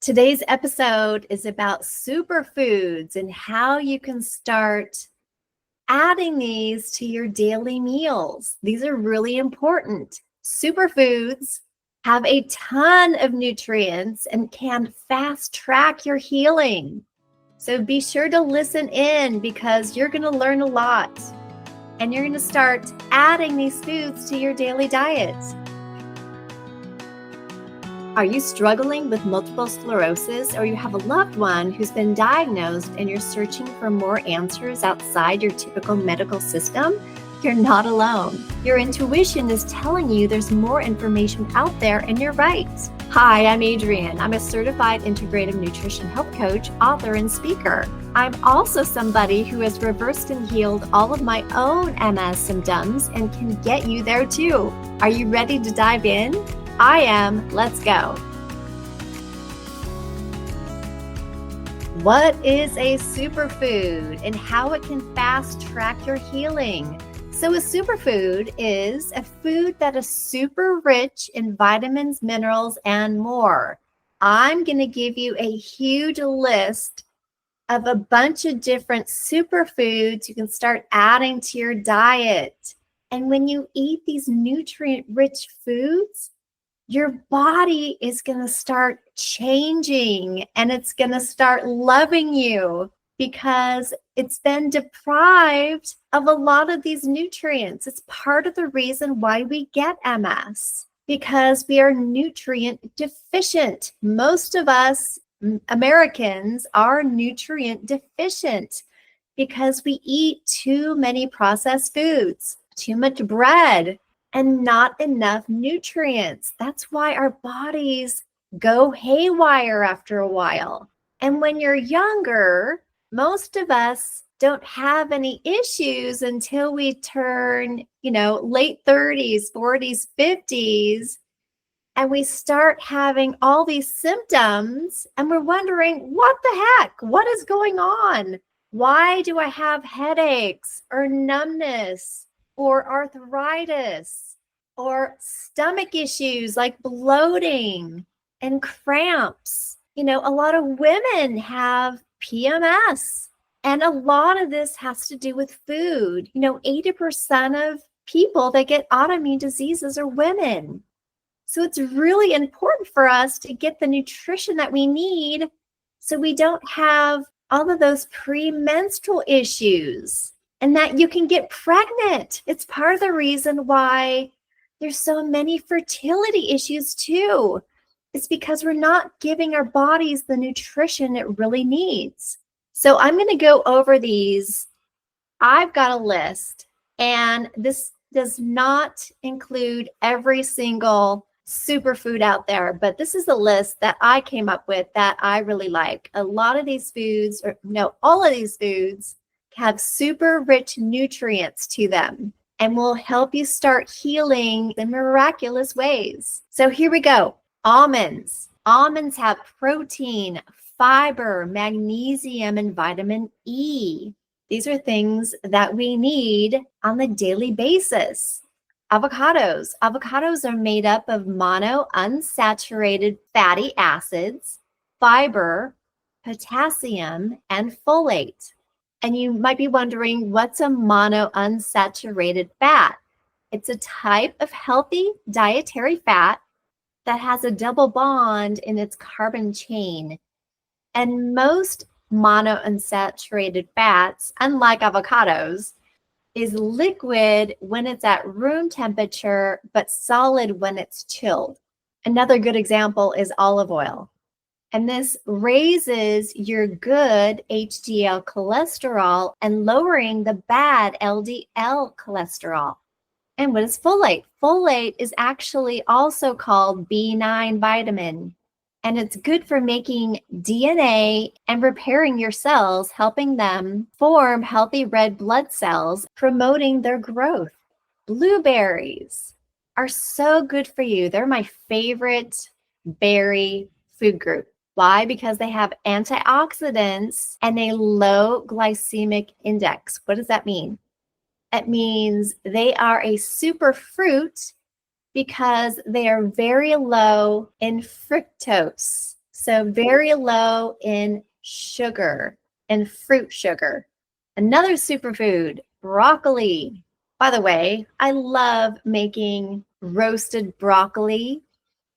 Today's episode is about superfoods and how you can start adding these to your daily meals. These are really important. Superfoods have a ton of nutrients and can fast track your healing. So be sure to listen in because you're going to learn a lot and you're going to start adding these foods to your daily diet. Are you struggling with multiple sclerosis, or you have a loved one who's been diagnosed and you're searching for more answers outside your typical medical system? You're not alone. Your intuition is telling you there's more information out there, and you're right. Hi, I'm Adrienne. I'm a certified integrative nutrition health coach, author, and speaker. I'm also somebody who has reversed and healed all of my own MS symptoms and can get you there too. Are you ready to dive in? I am. Let's go. What is a superfood and how it can fast track your healing? So a superfood is a food that is super rich in vitamins, minerals, and more. I'm going to give you a huge list of a bunch of different superfoods you can start adding to your diet. And when you eat these nutrient-rich foods, your body is going to start changing and it's going to start loving you because it's been deprived of a lot of these nutrients. It's part of the reason why we get MS, because we are nutrient deficient. Most of us Americans are nutrient deficient because we eat too many processed foods, too much bread, and not enough nutrients. That's why our bodies go haywire after a while. And when you're younger, most of us don't have any issues until we turn, late 30s, 40s, 50s, and we start having all these symptoms, and we're wondering, what the heck? What is going on? Why do I have headaches or numbness or arthritis or stomach issues like bloating and cramps? A lot of women have PMS, and a lot of this has to do with food. 80% of people that get autoimmune diseases are women. So it's really important for us to get the nutrition that we need so we don't have all of those premenstrual issues, and that you can get pregnant. It's part of the reason why there's so many fertility issues too. It's because we're not giving our bodies the nutrition it really needs. So I'm going to go over these. I've got a list, and this does not include every single superfood out there, but this is the list that I came up with that I really like. A lot of these foods, all of these foods have super rich nutrients to them and will help you start healing in miraculous ways. So here we go. Almonds. Almonds have protein, fiber, magnesium, and vitamin E. These are things that we need on the daily basis. Avocados. Avocados are made up of monounsaturated fatty acids, fiber, potassium, and folate. And you might be wondering, what's a monounsaturated fat? It's a type of healthy dietary fat that has a double bond in its carbon chain. And most monounsaturated fats, unlike avocados, is liquid when it's at room temperature, but solid when it's chilled. Another good example is olive oil. And this raises your good HDL cholesterol and lowering the bad LDL cholesterol. And what is folate? Folate is actually also called B9 vitamin. And it's good for making DNA and repairing your cells, helping them form healthy red blood cells, promoting their growth. Blueberries are so good for you. They're my favorite berry food group. Why? Because they have antioxidants and a low glycemic index. What does that mean? It means they are a super fruit because they are very low in fructose. So very low in sugar and fruit sugar. Another superfood, broccoli. By the way, I love making roasted broccoli.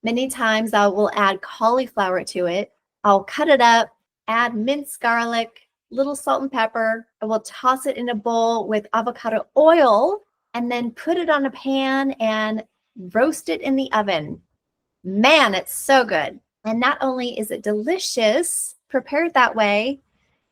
Many times I will add cauliflower to it. I'll cut it up, add minced garlic, little salt and pepper. I will toss it in a bowl with avocado oil and then put it on a pan and roast it in the oven. Man, it's so good. And not only is it delicious, prepared that way,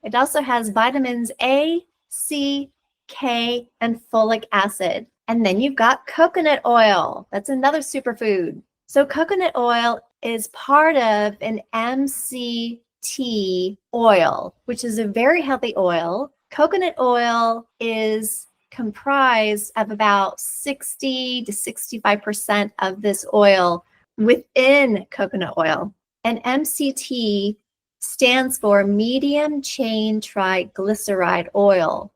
it also has vitamins A, C, K, and folic acid. And then you've got coconut oil. That's another superfood. So coconut oil is part of an MCT oil, which is a very healthy oil. Coconut oil is comprised of about 60 to 65% of this oil within coconut oil. And MCT stands for medium chain triglyceride oil.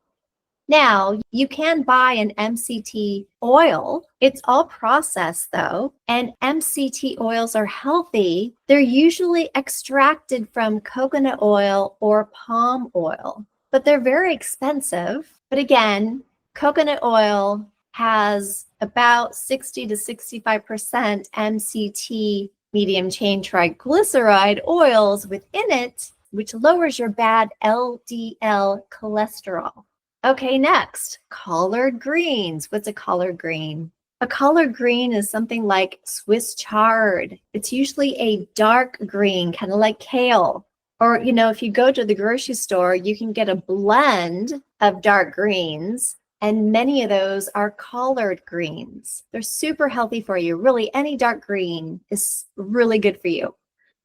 Now, you can buy an MCT oil. It's all processed though, and MCT oils are healthy. They're usually extracted from coconut oil or palm oil, but they're very expensive. But again, coconut oil has about 60 to 65% MCT, medium chain triglyceride oils within it, which lowers your bad LDL cholesterol. Okay, next, collard greens. What's a collard green? A collard green is something like Swiss chard. It's usually a dark green, kind of like kale. Or, if you go to the grocery store, you can get a blend of dark greens, and many of those are collard greens. They're super healthy for you. Really, any dark green is really good for you.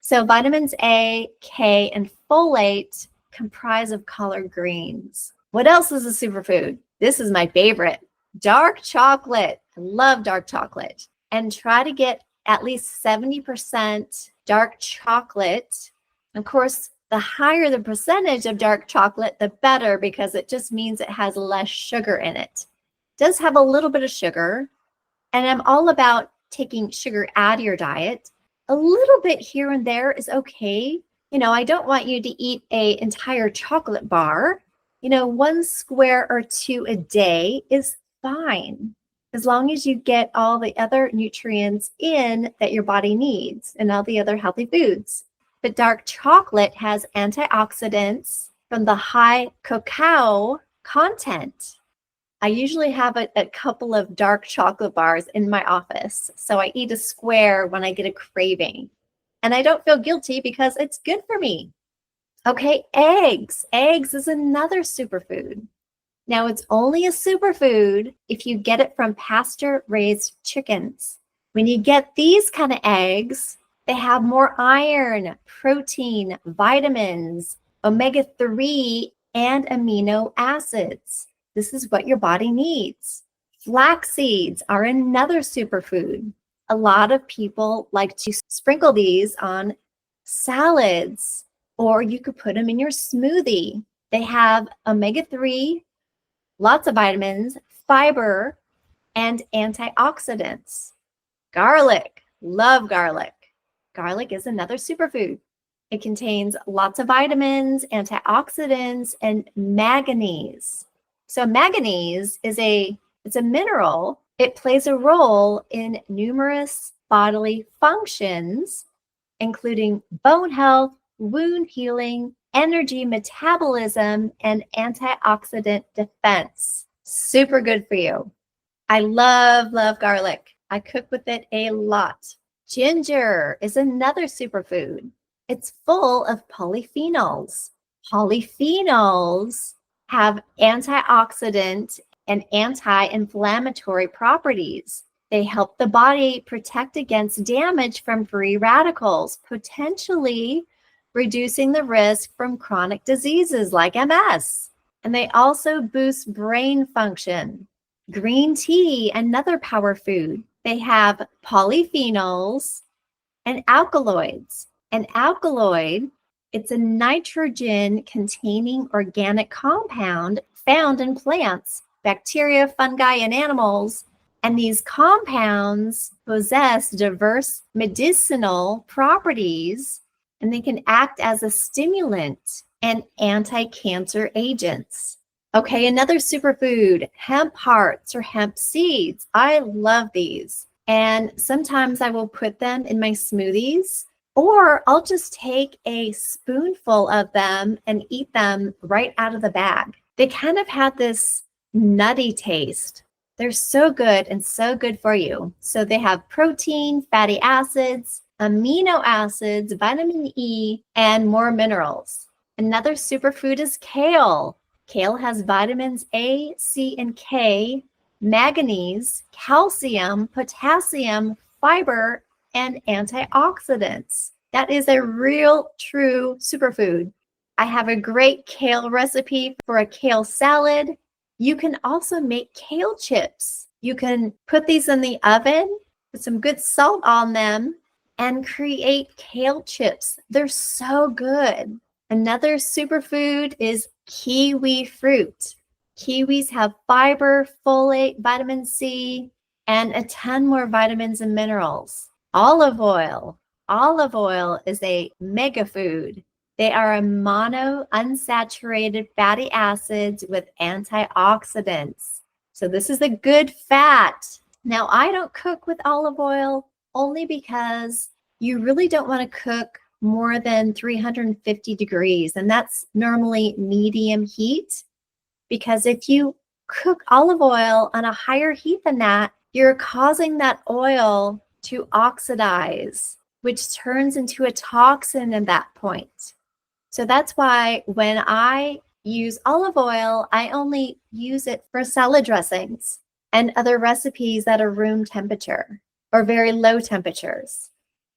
So vitamins A, K, and folate comprise of collard greens. What else is a superfood? This is my favorite, dark chocolate. I love dark chocolate. And try to get at least 70% dark chocolate. Of course, the higher the percentage of dark chocolate, the better, because it just means it has less sugar in it. It does have a little bit of sugar, and I'm all about taking sugar out of your diet. A little bit here and there is okay. I don't want you to eat an entire chocolate bar. 1 square or 2 a day is fine, as long as you get all the other nutrients in that your body needs and all the other healthy foods. But dark chocolate has antioxidants from the high cacao content. I usually have a couple of dark chocolate bars in my office, so I eat a square when I get a craving. And I don't feel guilty because it's good for me. Okay, eggs. Eggs is another superfood. Now, it's only a superfood if you get it from pasture-raised chickens. When you get these kind of eggs, they have more iron, protein, vitamins, omega-3, and amino acids. This is what your body needs. Flax seeds are another superfood. A lot of people like to sprinkle these on salads, or you could put them in your smoothie. They have omega-3, lots of vitamins, fiber, and antioxidants. Garlic, love garlic. Garlic is another superfood. It contains lots of vitamins, antioxidants, and manganese. So manganese is it's a mineral. It plays a role in numerous bodily functions, including bone health, wound healing, energy metabolism, and antioxidant defense. Super good for you. I love garlic. I cook with it a lot. Ginger is another superfood. It's full of polyphenols. Polyphenols have antioxidant and anti-inflammatory properties. They help the body protect against damage from free radicals, potentially reducing the risk from chronic diseases like MS. And they also boost brain function. Green tea, another power food. They have polyphenols and alkaloids. An alkaloid, it's a nitrogen-containing organic compound found in plants, bacteria, fungi, and animals. And these compounds possess diverse medicinal properties and they can act as a stimulant and anti-cancer agents. Okay, another superfood, hemp hearts or hemp seeds. I love these. And sometimes I will put them in my smoothies, or I'll just take a spoonful of them and eat them right out of the bag. They kind of have this nutty taste. They're so good and so good for you. So they have protein, fatty acids, amino acids, vitamin E, and more minerals. Another superfood is kale. Kale has vitamins A, C, and K, manganese, calcium, potassium, fiber, and antioxidants. That is a real, true superfood. I have a great kale recipe for a kale salad. You can also make kale chips. You can put these in the oven, put some good salt on them, and create kale chips. They're so good. Another superfood is kiwi fruit. Kiwis have fiber, folate, vitamin C, and a ton more vitamins and minerals. Olive oil. Olive oil is a mega food. They are a mono unsaturated fatty acids with antioxidants. So this is a good fat. Now, I don't cook with olive oil only because you really don't want to cook more than 350 degrees. And that's normally medium heat, because if you cook olive oil on a higher heat than that, you're causing that oil to oxidize, which turns into a toxin at that point. So that's why when I use olive oil, I only use it for salad dressings and other recipes that are room temperature or very low temperatures.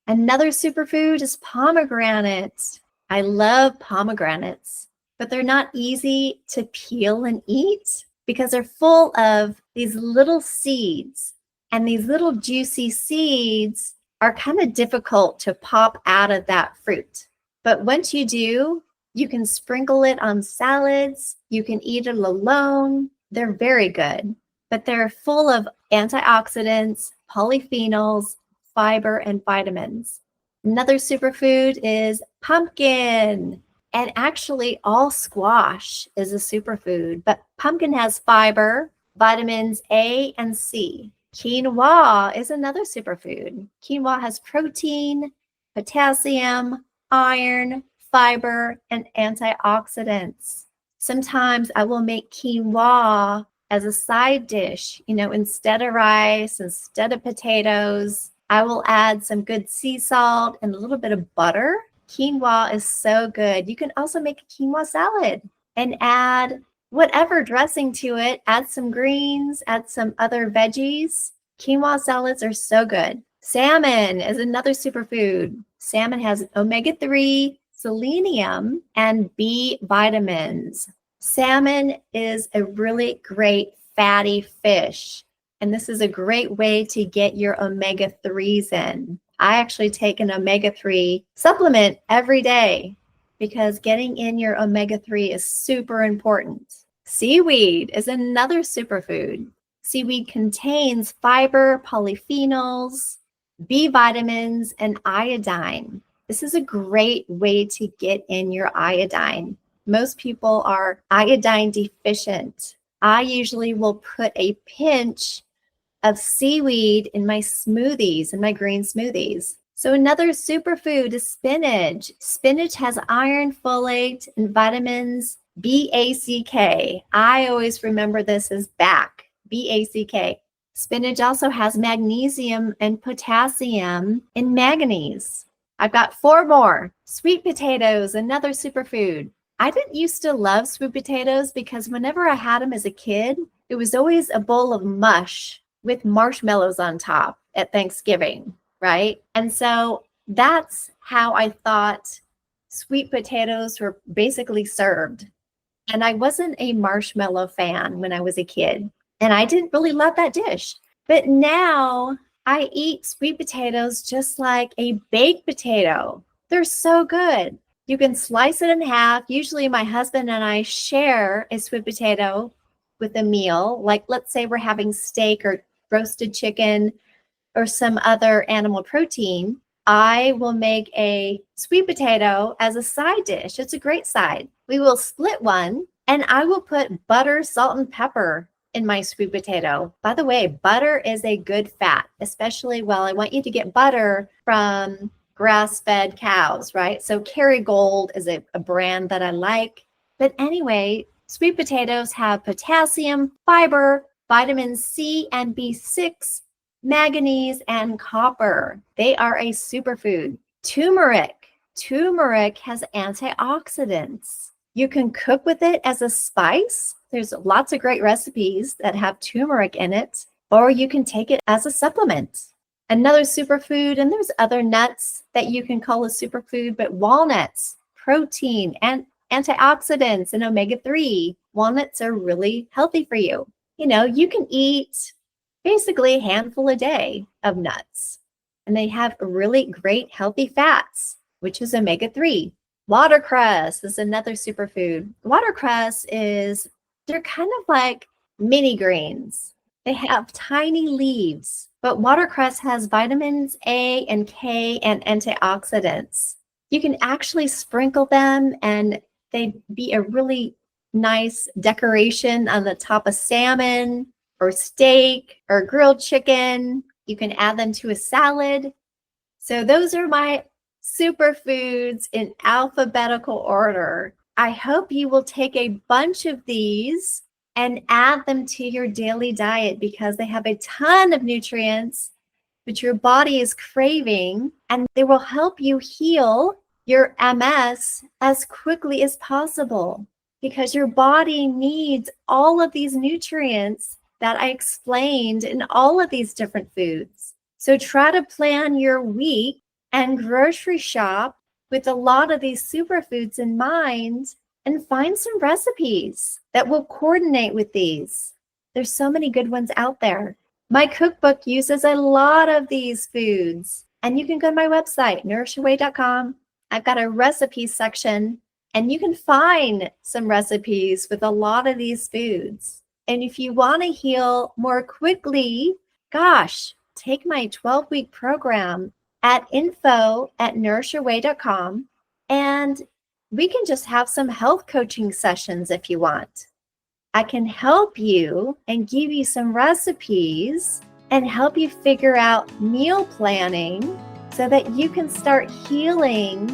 Another superfood is pomegranates. I love pomegranates, but they're not easy to peel and eat because they're full of these little seeds. And these little juicy seeds are kind of difficult to pop out of that fruit. But once you do, you can sprinkle it on salads. You can eat it alone. They're very good, but they're full of antioxidants, polyphenols, fiber, and vitamins. Another superfood is pumpkin. And actually, all squash is a superfood, but pumpkin has fiber, vitamins A and C. Quinoa is another superfood. Quinoa has protein, potassium, iron, fiber, and antioxidants. Sometimes I will make quinoa as a side dish, instead of rice, instead of potatoes. I will add some good sea salt and a little bit of butter. Quinoa is so good. You can also make a quinoa salad and add whatever dressing to it. Add some greens, add some other veggies. Quinoa salads are so good. Salmon is another superfood. Salmon has omega-3, selenium, and B vitamins. Salmon is a really great fatty fish. And this is a great way to get your omega-3s in. I actually take an omega-3 supplement every day because getting in your omega-3 is super important. Seaweed is another superfood. Seaweed contains fiber, polyphenols, B vitamins, and iodine. This is a great way to get in your iodine. Most people are iodine deficient. I usually will put a pinch of seaweed in my smoothies, in my green smoothies. So another superfood is spinach. Spinach has iron, folate, and vitamins BACK. I always remember this as back, BACK. Spinach also has magnesium and potassium and manganese. I've got 4 more. Sweet potatoes, another superfood. I didn't used to love sweet potatoes because whenever I had them as a kid, it was always a bowl of mush with marshmallows on top at Thanksgiving, right? And so that's how I thought sweet potatoes were basically served. And I wasn't a marshmallow fan when I was a kid, and I didn't really love that dish. But now I eat sweet potatoes just like a baked potato. They're so good. You can slice it in half. Usually my husband and I share a sweet potato with a meal. Like, let's say we're having steak or roasted chicken or some other animal protein. I will make a sweet potato as a side dish. It's a great side. We will split one, and I will put butter, salt, and pepper in my sweet potato. By the way, butter is a good fat, especially, well, I want you to get butter from grass-fed cows, right? So Kerrygold is a brand that I like. But anyway, sweet potatoes have potassium, fiber, vitamin C and B6, manganese, and copper. They are a superfood. Turmeric. Turmeric has antioxidants. You can cook with it as a spice. There's lots of great recipes that have turmeric in it, or you can take it as a supplement. Another superfood, and there's other nuts that you can call a superfood, but walnuts, protein, and antioxidants and omega-3. Walnuts are really healthy for you. You know, you can eat basically a handful a day of nuts, and they have really great healthy fats, which is omega-3. Watercress is another superfood. Watercress they're kind of like mini greens. They have tiny leaves, but watercress has vitamins A and K and antioxidants. You can actually sprinkle them, and they'd be a really nice decoration on the top of salmon or steak or grilled chicken. You can add them to a salad. So those are my superfoods in alphabetical order. I hope you will take a bunch of these and add them to your daily diet, because they have a ton of nutrients which your body is craving, and they will help you heal your MS as quickly as possible, because your body needs all of these nutrients that I explained in all of these different foods. So try to plan your week and grocery shop with a lot of these superfoods in mind, and find some recipes that will coordinate with these. There's so many good ones out there. My cookbook uses a lot of these foods, and you can go to my website, nourishyourway.com. I've got a recipe section, and you can find some recipes with a lot of these foods. And if you want to heal more quickly, take my 12-week program at info@nourishyourway.com, and we can just have some health coaching sessions if you want. I can help you and give you some recipes and help you figure out meal planning so that you can start healing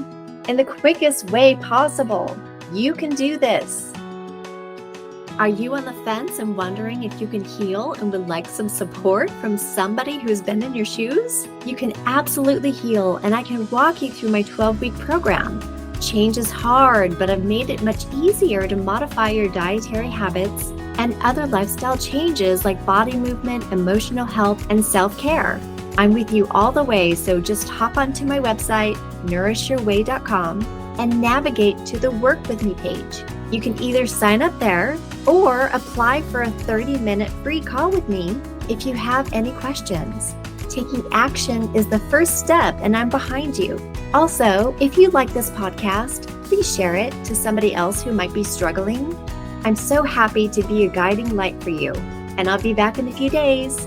in the quickest way possible. You can do this. Are you on the fence and wondering if you can heal and would like some support from somebody who's been in your shoes? You can absolutely heal, and I can walk you through my 12-week program. Change is hard, but I've made it much easier to modify your dietary habits and other lifestyle changes like body movement, emotional health, and self-care. I'm with you all the way, so just hop onto my website, nourishyourway.com, and navigate to the Work With Me page. You can either sign up there or apply for a 30-minute free call with me if you have any questions. Taking action is the first step, and I'm behind you. Also, if you like this podcast, please share it to somebody else who might be struggling. I'm so happy to be a guiding light for you, and I'll be back in a few days.